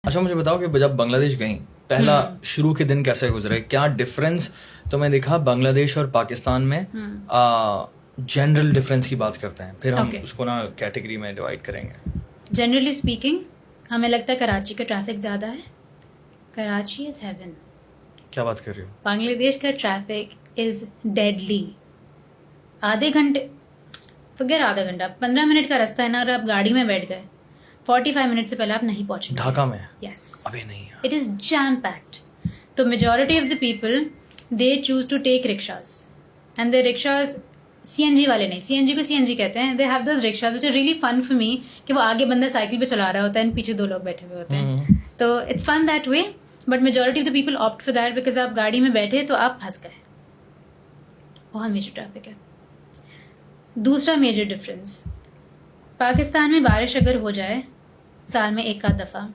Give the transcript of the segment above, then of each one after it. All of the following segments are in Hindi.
अच्छा मुझे बताओ कि जब बांग्लादेश गई पहला शुरू के दिन कैसे गुजरे, क्या डिफरेंस तुम्हें दिखा बांग्लादेश और पाकिस्तान में? जनरल डिफरेंस की बात करते हैं, फिर हम उसको ना कैटेगरी में डिवाइड करेंगे। जनरली स्पीकिंग हमें लगता है कराची का ट्रैफिक ज़्यादा है। Karachi is haven. क्या बात कर रही हो? बांग्लादेश का ट्रैफिक इज़ डेडली। आधे घंटे फिगर आधा घंटा 15 मिनट का रास्ता है ना, और आप गाड़ी में बैठ गए 45 मिनट से पहले आप नहीं पहुंचेंगे। ढाका में? यस। अबे नहीं यार। It is jam packed. तो majority of the people they choose to take rickshaws and the rickshaws CNG वाले नहीं, सीएनजी को सीएनजी कहते हैं। They have those rickshaws which are really fun for me कि वो आगे बंदा साइकिल पे चला रहा होता है और पीछे दो लोग बैठे हुए होते हैं। तो it's fun that way, but majority of the people opt for that because आप गाड़ी में बैठे तो आप फंस गए। बहुत मेजर ट्रैफिक है। दूसरा मेजर डिफरेंस, पाकिस्तान में बारिश अगर हो जाए साल में एक आध दफ़ा,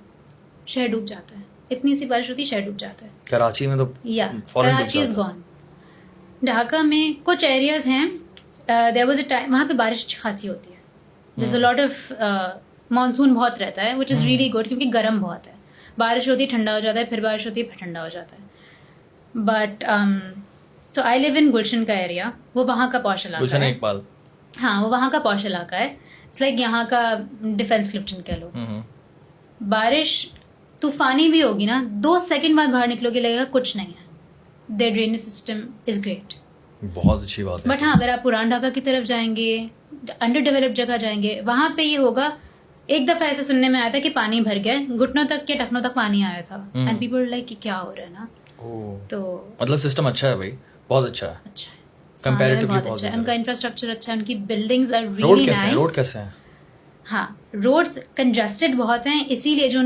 शहर डूब जाता है। इतनी सी बारिश होती है, शहर डूब जाता है। कराची में तो या कराची इज गॉन। ढाका में कुछ एरियाज हैं, देयर वाज अ टाइम वहाँ पे बारिश खासी होती है। There is a lot of monsoon बहुत रहता है व्हिच इज़ रियली गुड, क्योंकि गर्म बहुत है। बारिश होती है, ठंडा हो जाता है, फिर बारिश होती है, फिर ठंडा हो जाता है। But so I live in गुलशन का एरिया, वो वहाँ का पॉश इलाका है। इकबाल, हाँ, वो वहाँ का पॉश इलाका है। इट्स लाइक यहाँ का डिफेंस क्लिफ्टन कह लो। बारिश तूफानी भी होगी ना, 2 सेकंड बाद बाहर निकलोगे लगेगा कुछ नहीं है। There drainage system is great. बहुत अच्छी बात है। बट हाँ, अगर आप पुरान ढाका की तरफ जाएंगे, अंडर डेवलप्ड जगह जाएंगे, वहां पे ये होगा। एक दफा ऐसे सुनने में आया था कि पानी भर गया, घुटनों तक के टखनों तक पानी आया था। एंड पीपल लाइक कि क्या हो रहा है ना। तो मतलब सिस्टम अच्छा है भाई, बहुत अच्छा है। अच्छा है, कंपैरेटिवली बहुत अच्छा है। उनका इंफ्रास्ट्रक्चर अच्छा है, उनकी buildings are really nice. Road कैसे हैं? हाँ, रोड्स कंजस्टेड बहुत हैं, इसीलिए जो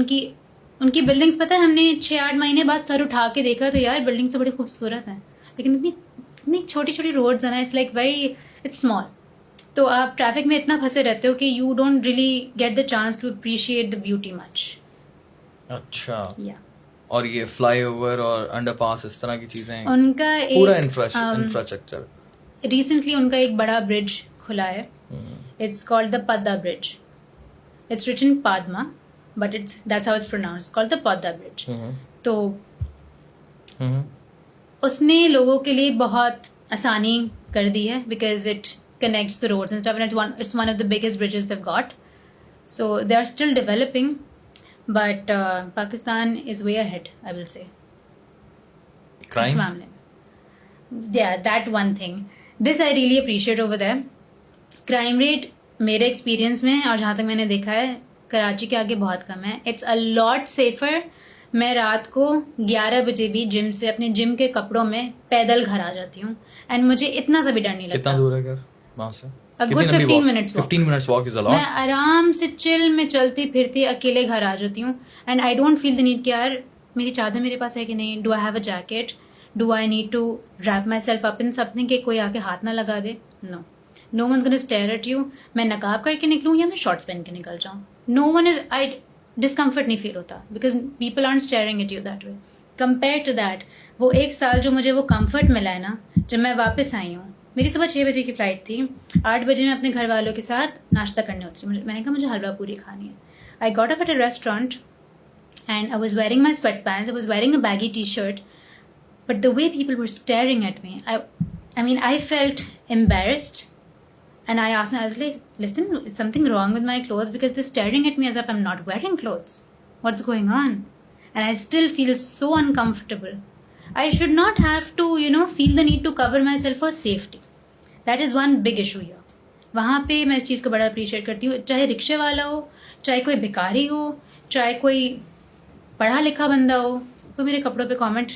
उनकी बिल्डिंग्स, पता है हमने 6-8 महीने बाद सर उठा के देखा तो यार बिल्डिंग्स तो बड़ी खूबसूरत हैं, लेकिन इतनी छोटी छोटी रोड्स हैं ना, it's like very it's small. तो आप ट्रैफिक में इतना फंसे रहते हो कि you don't really get the chance to appreciate the beauty much. अच्छा। या और ये फ्लाईओवर और अंडरपास इस तरह की चीजें, उनका पूरा एक इंफ्रास्ट्रक्चर। रिसेंटली उनका एक बड़ा ब्रिज खुला है। It's called the Padda bridge. It's written Padma, but that's how it's pronounced. It's called the Padda Bridge. तो उसने लोगों के लिए बहुत आसानी कर दी है because it connects the roads and stuff, and it's one of the biggest bridges they've got. So they are still developing, but Pakistan is way ahead, I will say. Crime? इस मामले में, yeah, that one thing. This I really appreciate over there. Crime rate मेरे एक्सपीरियंस में और जहाँ तक मैंने देखा है कराची के आगे बहुत कम है। It's a lot safer. मैं रात को 11 बजे भी जिम से अपने जिम के कपड़ों में पैदल घर आ जाती हूँ, एंड मुझे इतना सा भी डर नहीं लगता। कितना दूर है घर वहाँ से? A good 15 minutes walk. 15 minutes walk is a lot. मैं आराम से चिल में चलती फिरती अकेले घर आ जाती हूँ, and I don't feel the need कि यार मेरी चादर मेरे पास है कि नहीं, do I have a jacket, do I need to wrap myself up in something कि कोई आके हाथ ना लगा दे। No one gonna stare at you. मैं नकाब करके निकलूँ या मैं शॉर्ट्स पहन के निकल जाऊँ, no one is, I discomfort नहीं फील होता because people are staring at you that way. Compare to that, वो एक साल जो मुझे वो कंफर्ट मिला है ना, जब मैं वापस आई हूँ, मेरी सुबह 6 बजे की फ्लाइट थी, 8 बजे मैं अपने घर वालों के साथ नाश्ता करने उतरी। मैंने कहा मुझे हलवा पूरी खानी है। I got up at a restaurant and I was wearing my sweat pants, I was wearing a baggy T shirt, but the way people were steering at me, I mean, I felt embarrassed. And I asked him, I was like, listen, is something wrong with my clothes? Because they're staring at me as if I'm not wearing clothes. What's going on? And I still feel so uncomfortable. I should not have to, feel the need to cover myself for safety. That is one big issue here. वहाँ पे मैं इस चीज़ को बड़ा अप्रिशिएट करती हूँ, चाहे रिक्शे वाला हो, चाहे कोई भिखारी हो, चाहे कोई पढ़ा लिखा बंदा हो, कोई मेरे कपड़ों पे कॉमेंट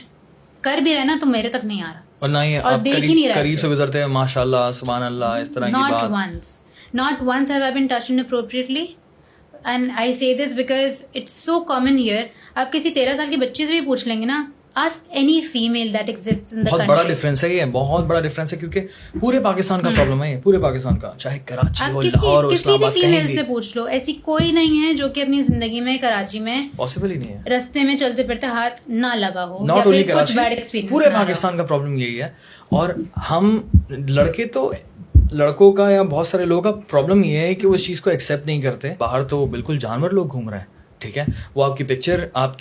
कर भी रहा है ना तो मेरे तक नहीं आ रहा। और ना ये और देख ही नहीं रहा करीब से गुजरते हैं माशाल्लाह सुभान अल्लाह इस तरह की बात। Not once have I been touched inappropriately, and I say this because it's so common here. आप किसी 13 साल की बच्ची से भी पूछ लेंगे ना, ask any female that exists in the country. बहुत बड़ा डिफरेंस है ये, बहुत बड़ा डिफरेंस है, क्योंकि पूरे पाकिस्तान का प्रॉब्लम है ये, पूरे पाकिस्तान का, चाहे कराची हो, लाहौर हो, इस्लामाबाद, किसी भी फीमेल से पूछ लो, ऐसी कोई नहीं है जो कि अपनी जिंदगी में कराची में पॉसिबल ही नहीं है रास्ते में चलते फिरते हाथ ना लगा हो, नॉट ओनली कुछ बैड एक्सपीरियंस। पूरे पाकिस्तान का प्रॉब्लम यही है। और हम लड़कों का या बहुत सारे लोगों का प्रॉब्लम ये है कि वो इस चीज को एक्सेप्ट नहीं करते। बाहर तो बिल्कुल जानवर लोग घूम रहे हैं, ठीक है, वो आपकी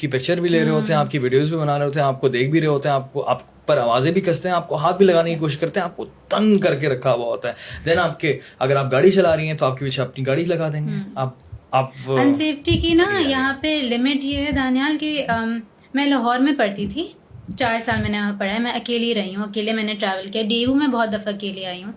पिक्चर भी ले रहे होते हैं, आपकी वीडियोस भी बना रहे होते हैं, आपको देख भी रहे होते हैं, आपको आप पर आवाजें भी कसते हैं, आपको हाथ भी लगाने की कोशिश करते हैं, आपको तंग करके रखा हुआ होता है। देन अगर आप गाड़ी चला रही हैं तो आपके पीछे अपनी गाड़ी लगा देंगे। आप अनसेफ्टी की ना यहाँ पे लिमिट ये है दानियाल कि मैं लाहौर में पढ़ती थी, 4 साल मैंने वहाँ पढ़ा है, मैं अकेली रही हूँ, अकेले मैंने ट्रैवल किया, डेवू में बहुत दफ़ा अकेले आई हूँ।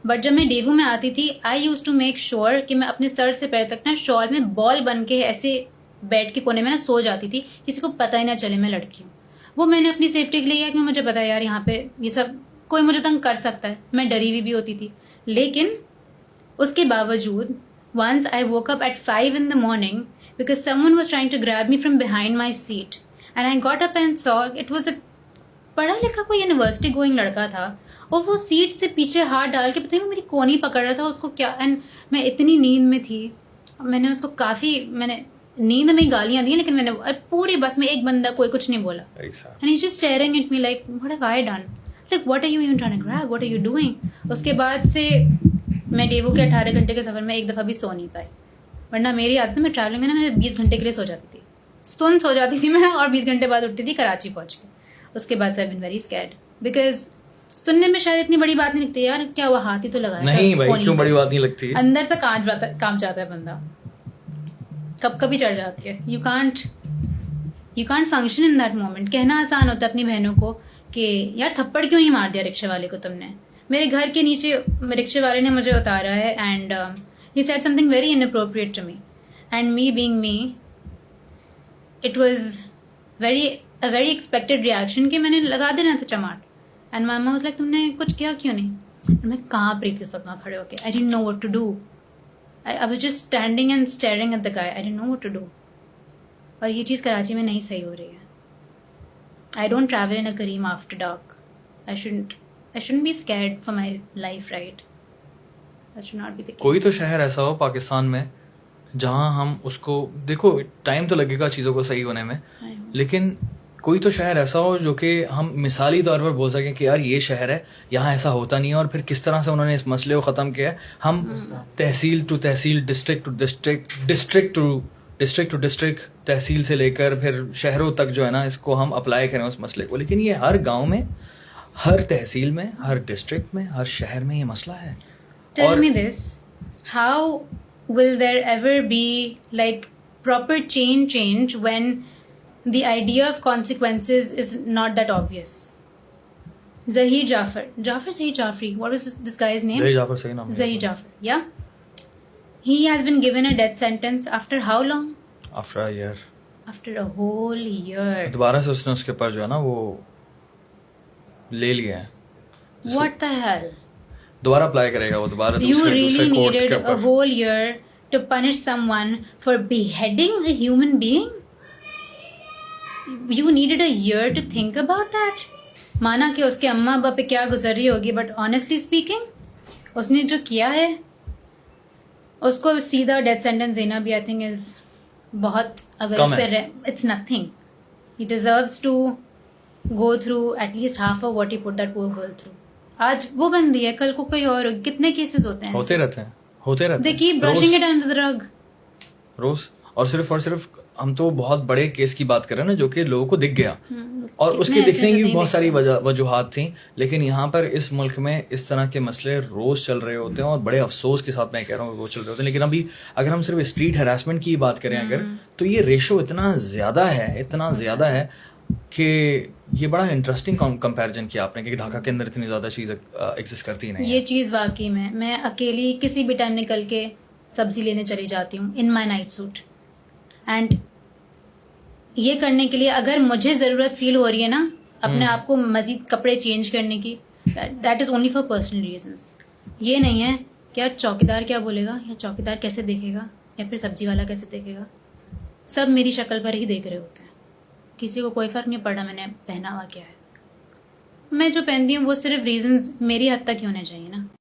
बट जब मैं डेवू में आती थी आई यूज़ टू मेक श्योर कि मैं अपने सर से पैर तक ना शॉल में बॉल बन के ऐसे बेड के कोने में ना सो जाती थी, किसी को पता ही ना चले मैं लड़की हूँ। वो मैंने अपनी सेफ्टी के लिए किया, क्योंकि मुझे पता है यार यहाँ पे ये सब कोई मुझे तंग कर सकता है, मैं डरी हुई भी होती थी। लेकिन उसके बावजूद once I woke up at 5 in the morning because someone was trying to grab me from behind my seat, and I got up and saw it was a पढ़ा लिखा कोई यूनिवर्सिटी गोइंग लड़का था, और वो सीट से पीछे हाथ डाल के पता नहीं मेरी कोनी पकड़ रहा था उसको क्या। एंड मैं इतनी नींद में थी, मैंने उसको मैंने नींद में गालियां दी, लेकिन मैंने पूरी बस में एक बंदा कोई कुछ नहीं बोला। And he just staring at me like what have I done, like what are you even trying to grab, what are you doing. उसके बाद से मैं डेवू के 18 घंटे के सफ़र में एक दफ़ा भी सो नहीं पाई, वरना मेरी आदत मैं ट्रैवलिंग में ना मैं 20 घंटे के लिए सो जाती थी, सो जाती थी मैं, और 20 घंटे बाद उठती थी कराची पहुँच के। उसके बाद से I been very scared, because सुनने में शायद इतनी बड़ी बात नहीं लगती यार, क्या हुआ हाथ ही तो लगाया नहीं भाई, क्यों बड़ी बात नहीं लगती, अंदर तक काम जाता है बंदा, कभी चढ़ जाती है। You can't function in that moment. कहना आसान होता है अपनी बहनों को कि यार थप्पड़ क्यों नहीं मार दिया रिक्शे वाले को तुमने। मेरे घर के नीचे रिक्शे वाले ने मुझे उतारा है, and he said something very inappropriate to me, and me being me it was a very expected reaction कि मैंने लगा देना था चमाट। एंड मामा वाज लाइक तुमने कुछ किया क्यों नहीं। मैं कहाँ रही थी सब खड़े होके, I didn't know what to do, I was just standing and staring at the guy. I didn't know what to do. और ये चीज़ कराची में नहीं सही हो रही है। I don't travel in a Kareem after dark. I shouldn't be scared for my life, right? That should not be the case. कोई तो शहर ऐसा हो पाकिस्तान में जहाँ हम उसको, देखो टाइम तो लगेगा चीज़ों को सही होने में, लेकिन कोई तो शहर ऐसा हो जो कि हम मिसाली तौर पर बोल सकें कि यार ये शहर है, यहाँ ऐसा होता नहीं है, और फिर किस तरह से उन्होंने इस मसले को ख़त्म किया है। हम tehsil to tehsil, district to district, district to district, tehsil से लेकर फिर शहरों तक जो है ना, इसको हम अप्लाई करें उस मसले को। लेकिन ये हर गाँव में, हर तहसील में, हर डिस्ट्रिक्ट में, हर शहर में ये मसला है। Tell me this, how will there ever be like proper change when the idea of consequences is not that obvious? Zahir Jafri, what was this guy's name? Zahir Jafar, सही नाम है। Zahir Jafri, yeah. He has been given a death sentence after how long? After a year. After a whole year. दोबारा से उसने उसके ऊपर जो है ना वो ले लिया है। What the hell? दोबारा अप्लाई करेगा वो, दोबारा You दूसरे really कोर्ट needed के a ऊपर। whole year to punish someone for beheading a human being? You needed a year to think about that? माना कि उसके अम्मा अब्बा पे क्या गुजर रही होगी, बट ऑनेस्टली स्पीकिंग उसने जो किया है उसको सीधा डेथ सेंटेंस देना भी आई थिंक इज बहुत, अगर उस पर it's nothing. He deserves to go through at least half of what he put that poor girl through. आज वो बंदी है, कल को कोई और, कितने केसेस होते हैं, होते रहते हैं। They keep brushing it under the rug रोज। और सिर्फ हम तो बहुत बड़े केस की बात कर रहे हैं ना, जो कि लोगों को दिख गया, और उसके दिखने की बहुत सारी वजूहात थी। लेकिन यहाँ पर इस मुल्क में इस तरह के मसले रोज चल रहे होते हैं, और बड़े अफसोस के साथ मैं कह रहा हूँ वो चल रहे होते हैं। लेकिन अभी अगर हम सिर्फ स्ट्रीट हरासमेंट की बात करें अगर, तो ये रेशो इतना ज़्यादा है कि ये बड़ा इंटरेस्टिंग कंपैरिजन किया आपने कि ढाका के अंदर इतनी ज़्यादा चीज़ एग्जिस्ट करती नहीं। ये चीज़ वाकई में, मैं अकेली किसी भी टाइम निकल के सब्जी लेने चली जाती हूँ इन माई नाइट सूट, एंड ये करने के लिए अगर मुझे ज़रूरत फील हो रही है ना अपने आप को मज़ीद कपड़े चेंज करने की, that is only for personal reasons. ये नहीं है कि यार चौकीदार क्या बोलेगा, या चौकीदार कैसे देखेगा, या फिर सब्जी वाला कैसे देखेगा। सब मेरी शक्ल पर ही देख रहे होते हैं, किसी को कोई फ़र्क नहीं पड़ रहा मैंने पहना हुआ क्या है। मैं जो पहनती हूँ वो सिर्फ रीजंस मेरी हद तक ही होने चाहिए ना।